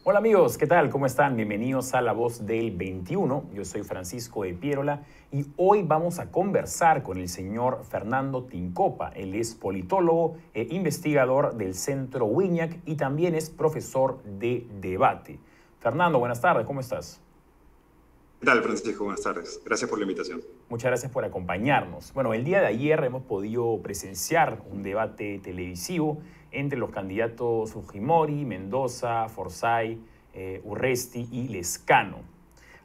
Hola amigos, ¿qué tal? ¿Cómo están? Bienvenidos a La Voz del 21. Yo soy Francisco de Pierola y hoy vamos a conversar con el señor Fernando Tincopa. Él es politólogo e investigador del Centro Wiñac y también es profesor de debate. Fernando, buenas tardes, ¿cómo estás? ¿Qué tal, Francisco? Buenas tardes. Gracias por la invitación. Muchas gracias por acompañarnos. Bueno, el día de ayer hemos podido presenciar un debate televisivo entre los candidatos Fujimori, Mendoza, Forsyth, Urresti y Lezcano.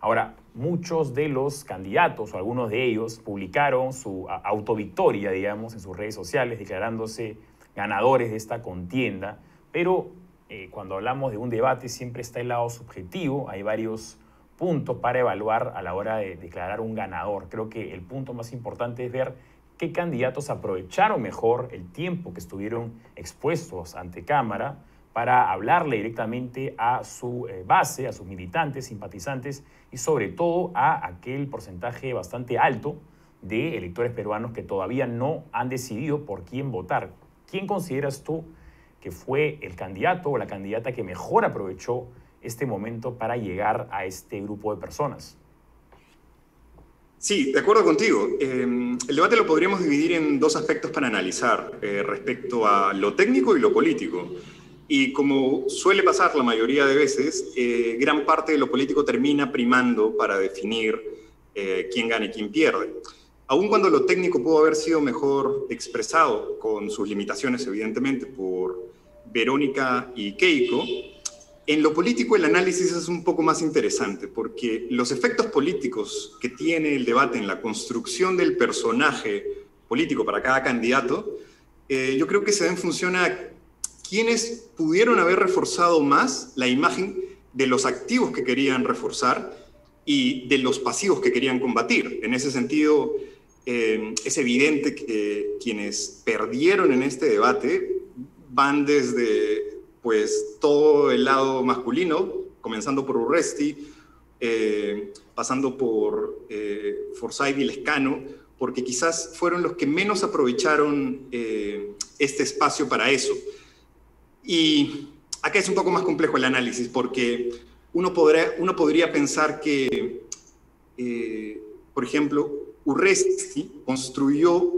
Ahora, muchos de los candidatos o algunos de ellos publicaron su autovictoria, digamos, en sus redes sociales, declarándose ganadores de esta contienda, pero cuando hablamos de un debate siempre está el lado subjetivo, hay varios puntos para evaluar a la hora de declarar un ganador. Creo que el punto más importante es ver qué candidatos aprovecharon mejor el tiempo que estuvieron expuestos ante cámara para hablarle directamente a su base, a sus militantes, simpatizantes y sobre todo a aquel porcentaje bastante alto de electores peruanos que todavía no han decidido por quién votar. ¿Quién consideras tú que fue el candidato o la candidata que mejor aprovechó este momento para llegar a este grupo de personas? Sí, de acuerdo contigo. El debate lo podríamos dividir en dos aspectos para analizar respecto a lo técnico y lo político. Y como suele pasar la mayoría de veces, gran parte de lo político termina primando para definir quién gana y quién pierde. Aun cuando lo técnico pudo haber sido mejor expresado, con sus limitaciones evidentemente, por Verónica y Keiko, en lo político el análisis es un poco más interesante porque los efectos políticos que tiene el debate en la construcción del personaje político para cada candidato, yo creo que se da en función a quienes pudieron haber reforzado más la imagen de los activos que querían reforzar y de los pasivos que querían combatir. En ese sentido, es evidente que quienes perdieron en este debate van desde pues todo el lado masculino, comenzando por Urresti, pasando por Forsyth y Lezcano, porque quizás fueron los que menos aprovecharon este espacio para eso. Y acá es un poco más complejo el análisis, porque uno podría pensar que, por ejemplo, Urresti construyó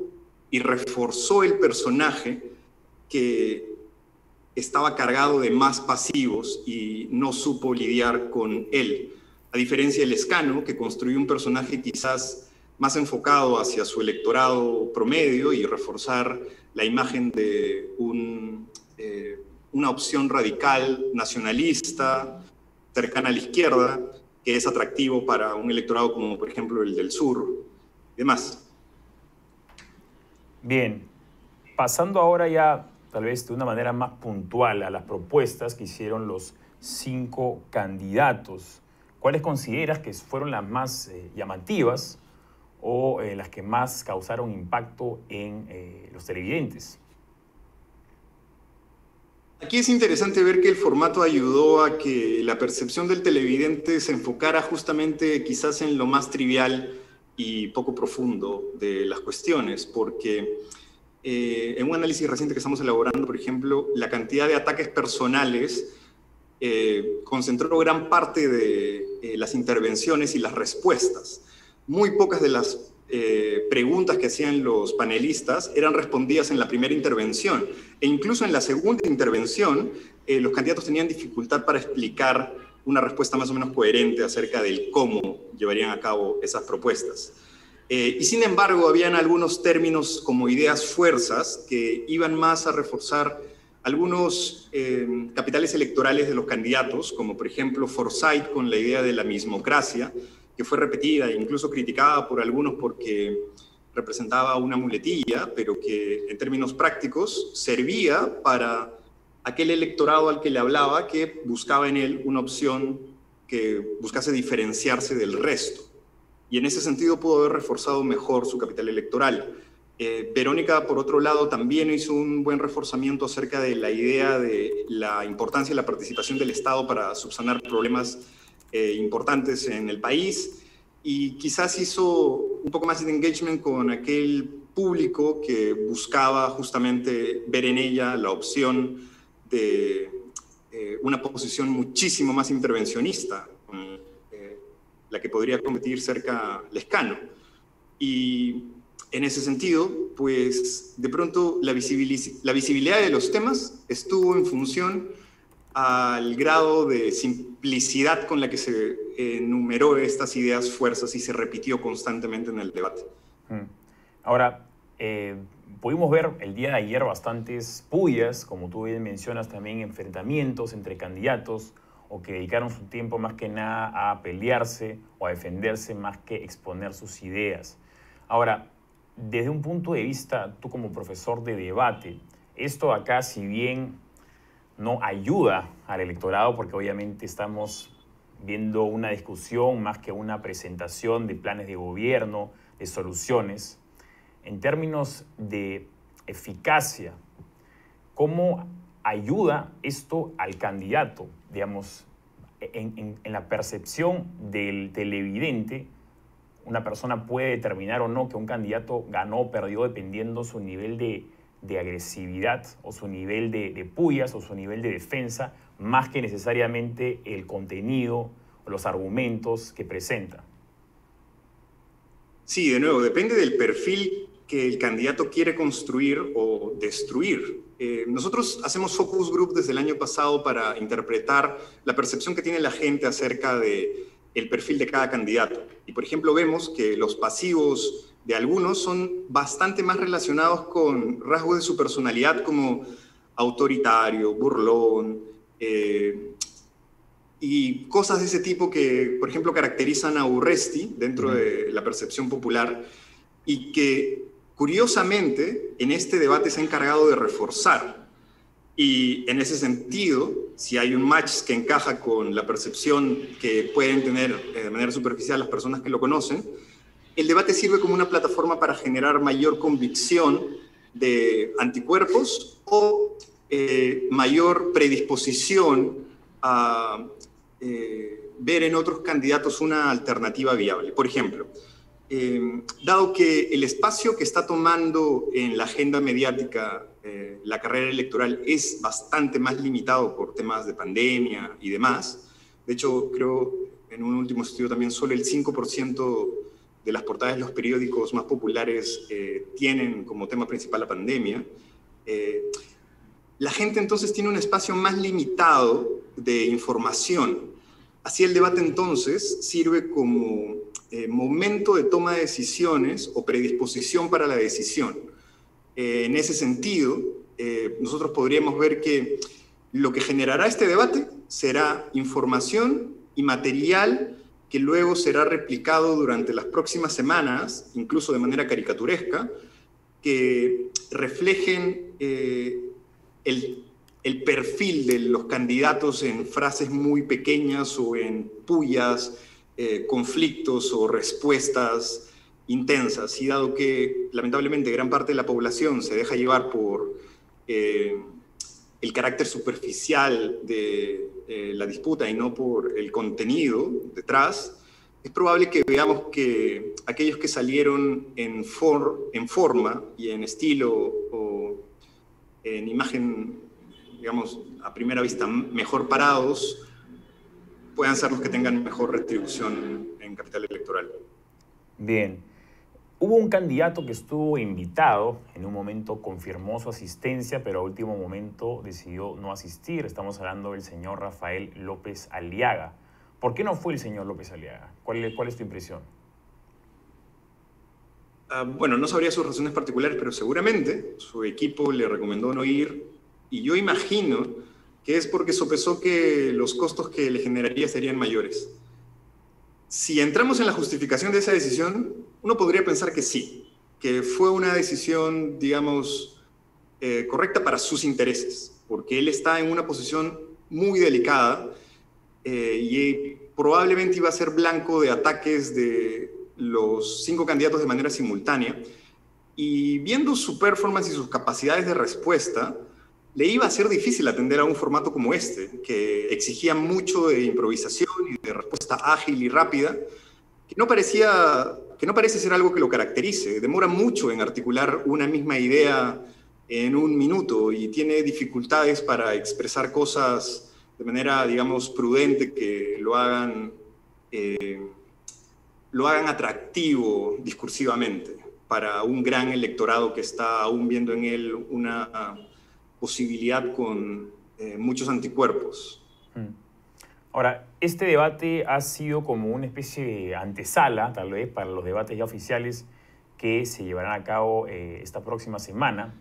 y reforzó el personaje que estaba cargado de más pasivos y no supo lidiar con él. A diferencia de Lezcano, que construyó un personaje quizás más enfocado hacia su electorado promedio y reforzar la imagen de una opción radical, nacionalista, cercana a la izquierda, que es atractivo para un electorado como, por ejemplo, el del sur y demás. Bien, pasando ahora ya tal vez de una manera más puntual a las propuestas que hicieron los 5 candidatos. ¿Cuáles consideras que fueron las más llamativas o las que más causaron impacto en los televidentes? Aquí es interesante ver que el formato ayudó a que la percepción del televidente se enfocara justamente quizás en lo más trivial y poco profundo de las cuestiones, porque en un análisis reciente que estamos elaborando, por ejemplo, la cantidad de ataques personales concentró gran parte de las intervenciones y las respuestas. Muy pocas de las preguntas que hacían los panelistas eran respondidas en la primera intervención, e incluso en la segunda intervención los candidatos tenían dificultad para explicar una respuesta más o menos coherente acerca del cómo llevarían a cabo esas propuestas. Y sin embargo, habían algunos términos como ideas fuerzas que iban más a reforzar algunos capitales electorales de los candidatos, como por ejemplo Forsyth con la idea de la mismocracia, que fue repetida e incluso criticada por algunos porque representaba una muletilla, pero que en términos prácticos servía para aquel electorado al que le hablaba, que buscaba en él una opción que buscase diferenciarse del resto. Y en ese sentido pudo haber reforzado mejor su capital electoral. Verónica, por otro lado, también hizo un buen reforzamiento acerca de la idea de la importancia de la participación del Estado para subsanar problemas importantes en el país, y quizás hizo un poco más de engagement con aquel público que buscaba justamente ver en ella la opción de una posición muchísimo más intervencionista, la que podría competir cerca Lescano. Y en ese sentido, pues de pronto la visibilidad de los temas estuvo en función al grado de simplicidad con la que se enumeró estas ideas fuerzas y se repitió constantemente en el debate. Ahora, pudimos ver el día de ayer bastantes pullas, como tú bien mencionas, también enfrentamientos entre candidatos o que dedicaron su tiempo más que nada a pelearse o a defenderse más que exponer sus ideas. Ahora, desde un punto de vista, tú como profesor de debate, esto acá, si bien no ayuda al electorado, porque obviamente estamos viendo una discusión más que una presentación de planes de gobierno, de soluciones, en términos de eficacia, ¿cómo ayuda esto al candidato, digamos, en la percepción del televidente? Una persona puede determinar o no que un candidato ganó o perdió dependiendo su nivel de agresividad o su nivel de pullas o su nivel de defensa, más que necesariamente el contenido o los argumentos que presenta. Sí, de nuevo, depende del perfil que el candidato quiere construir o destruir. Nosotros hacemos focus group desde el año pasado para interpretar la percepción que tiene la gente acerca del perfil de cada candidato. Y, por ejemplo, vemos que los pasivos de algunos son bastante más relacionados con rasgos de su personalidad como autoritario, burlón, y cosas de ese tipo que, por ejemplo, caracterizan a Urresti dentro de la percepción popular y que, curiosamente, en este debate se ha encargado de reforzar. Y en ese sentido, si hay un match que encaja con la percepción que pueden tener de manera superficial las personas que lo conocen, el debate sirve como una plataforma para generar mayor convicción de anticuerpos o mayor predisposición a ver en otros candidatos una alternativa viable. Por ejemplo, dado que el espacio que está tomando en la agenda mediática la carrera electoral es bastante más limitado por temas de pandemia y demás, de hecho, creo en un último estudio también solo el 5% de las portadas de los periódicos más populares tienen como tema principal la pandemia, la gente entonces tiene un espacio más limitado de información. Así el debate entonces sirve como momento de toma de decisiones o predisposición para la decisión. En ese sentido, nosotros podríamos ver que lo que generará este debate será información y material que luego será replicado durante las próximas semanas, incluso de manera caricaturesca, que reflejen el perfil de los candidatos en frases muy pequeñas o en pullas, conflictos o respuestas intensas. Y dado que lamentablemente gran parte de la población se deja llevar por el carácter superficial de la disputa y no por el contenido detrás, es probable que veamos que aquellos que salieron en forma y en estilo o en imagen, digamos, a primera vista mejor parados, puedan ser los que tengan mejor retribución en capital electoral. Bien. Hubo un candidato que estuvo invitado, en un momento confirmó su asistencia, pero a último momento decidió no asistir. Estamos hablando del señor Rafael López Aliaga. ¿Por qué no fue el señor López Aliaga? ¿Cuál es tu impresión? Bueno, no sabría sus razones particulares, pero seguramente su equipo le recomendó no ir. Y yo imagino que es porque sopesó que los costos que le generaría serían mayores. Si entramos en la justificación de esa decisión, uno podría pensar que sí, que fue una decisión, digamos, correcta para sus intereses, porque él está en una posición muy delicada y probablemente iba a ser blanco de ataques de los 5 candidatos de manera simultánea. Y viendo su performance y sus capacidades de respuesta, le iba a ser difícil atender a un formato como este, que exigía mucho de improvisación y de respuesta ágil y rápida, que no parece ser algo que lo caracterice. Demora mucho en articular una misma idea en un minuto y tiene dificultades para expresar cosas de manera, digamos, prudente, que lo hagan atractivo discursivamente para un gran electorado que está aún viendo en él una posibilidad con muchos anticuerpos. Ahora, este debate ha sido como una especie de antesala, tal vez, para los debates ya oficiales que se llevarán a cabo esta próxima semana.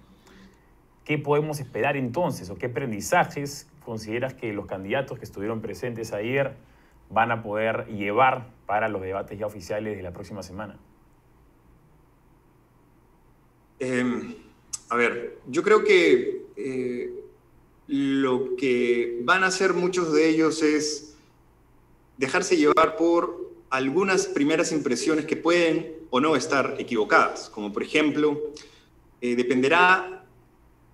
¿Qué podemos esperar entonces o qué aprendizajes consideras que los candidatos que estuvieron presentes ayer van a poder llevar para los debates ya oficiales de la próxima semana? A ver, yo creo que lo que van a hacer muchos de ellos es dejarse llevar por algunas primeras impresiones que pueden o no estar equivocadas, como por ejemplo, dependerá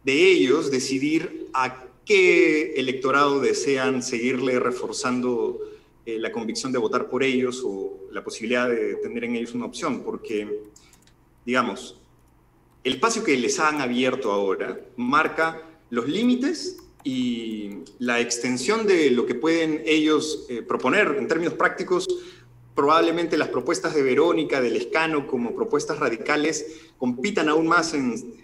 de ellos decidir a qué electorado desean seguirle reforzando la convicción de votar por ellos o la posibilidad de tener en ellos una opción, porque, digamos, el espacio que les han abierto ahora marca los límites y la extensión de lo que pueden ellos proponer en términos prácticos. Probablemente las propuestas de Verónica, de Lescano, como propuestas radicales, compitan aún más en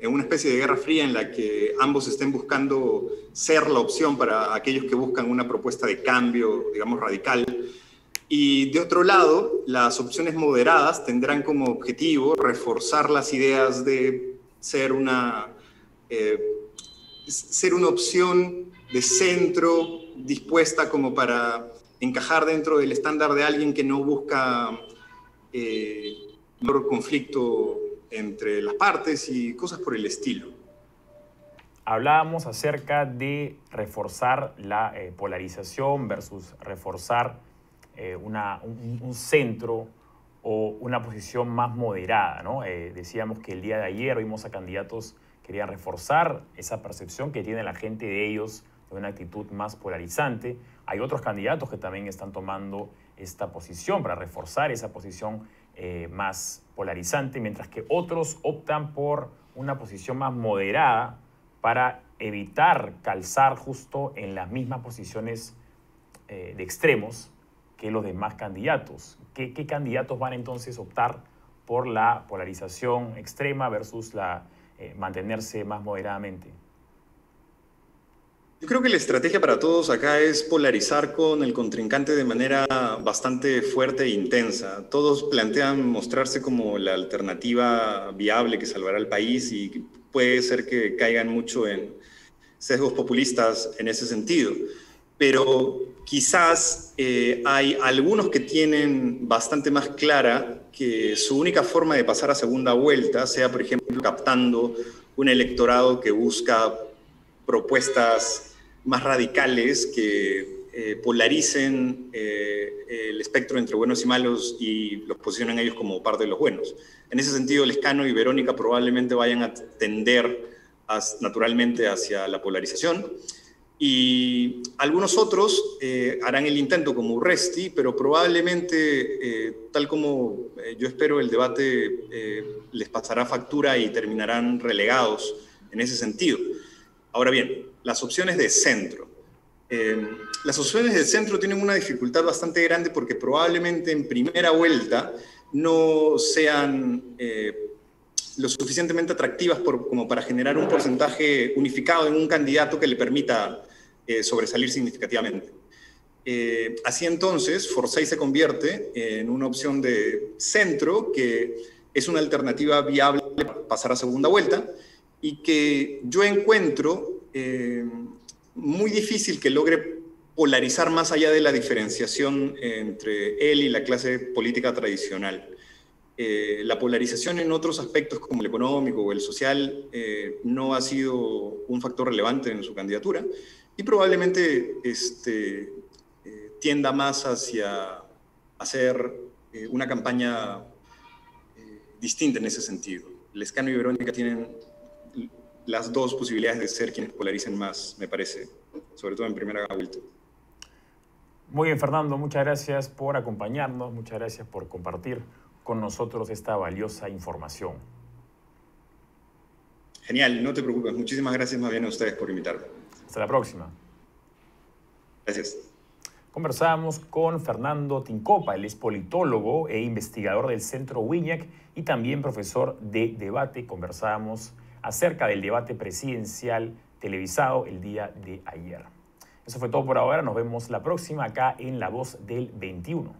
una especie de guerra fría en la que ambos estén buscando ser la opción para aquellos que buscan una propuesta de cambio, digamos, radical. Y de otro lado, las opciones moderadas tendrán como objetivo reforzar las ideas de ser una opción de centro dispuesta como para encajar dentro del estándar de alguien que no busca conflicto entre las partes y cosas por el estilo. Hablábamos acerca de reforzar la polarización versus reforzar un centro o una posición más moderada, ¿no? Decíamos que el día de ayer vimos a candidatos que querían reforzar esa percepción que tiene la gente de ellos de una actitud más polarizante. Hay otros candidatos que también están tomando esta posición para reforzar esa posición más polarizante, mientras que otros optan por una posición más moderada para evitar calzar justo en las mismas posiciones de extremos que los demás candidatos. ¿Qué candidatos van entonces a optar por la polarización extrema versus la mantenerse más moderadamente? Yo creo que la estrategia para todos acá es polarizar con el contrincante de manera bastante fuerte e intensa. Todos plantean mostrarse como la alternativa viable que salvará al país y puede ser que caigan mucho en sesgos populistas en ese sentido. Pero quizás hay algunos que tienen bastante más clara que su única forma de pasar a segunda vuelta sea, por ejemplo, captando un electorado que busca propuestas más radicales que polaricen el espectro entre buenos y malos y los posicionen a ellos como parte de los buenos. En ese sentido, Lescano y Verónica probablemente vayan a tender naturalmente hacia la polarización, y algunos otros harán el intento como Urresti, pero probablemente, tal como yo espero, el debate les pasará factura y terminarán relegados en ese sentido. Ahora bien, las opciones de centro. Las opciones de centro tienen una dificultad bastante grande porque probablemente en primera vuelta no sean lo suficientemente atractivas como para generar un porcentaje unificado en un candidato que le permita sobresalir significativamente. Así entonces, Forsyth se convierte en una opción de centro que es una alternativa viable para pasar a segunda vuelta y que yo encuentro muy difícil que logre polarizar más allá de la diferenciación entre él y la clase política tradicional. La polarización en otros aspectos como el económico o el social no ha sido un factor relevante en su candidatura y probablemente tienda más hacia hacer una campaña distinta en ese sentido. Lescano y Verónica tienen las dos posibilidades de ser quienes polaricen más, me parece, sobre todo en primera vuelta. Muy bien, Fernando, muchas gracias por acompañarnos, muchas gracias por compartir con nosotros esta valiosa información. Genial, no te preocupes. Muchísimas gracias más bien a ustedes por invitarme. Hasta la próxima. Gracias. Conversábamos con Fernando Tincopa, él es politólogo e investigador del Centro Wiñac y también profesor de debate. Conversábamos acerca del debate presidencial televisado el día de ayer. Eso fue todo por ahora. Nos vemos la próxima acá en La Voz del 21.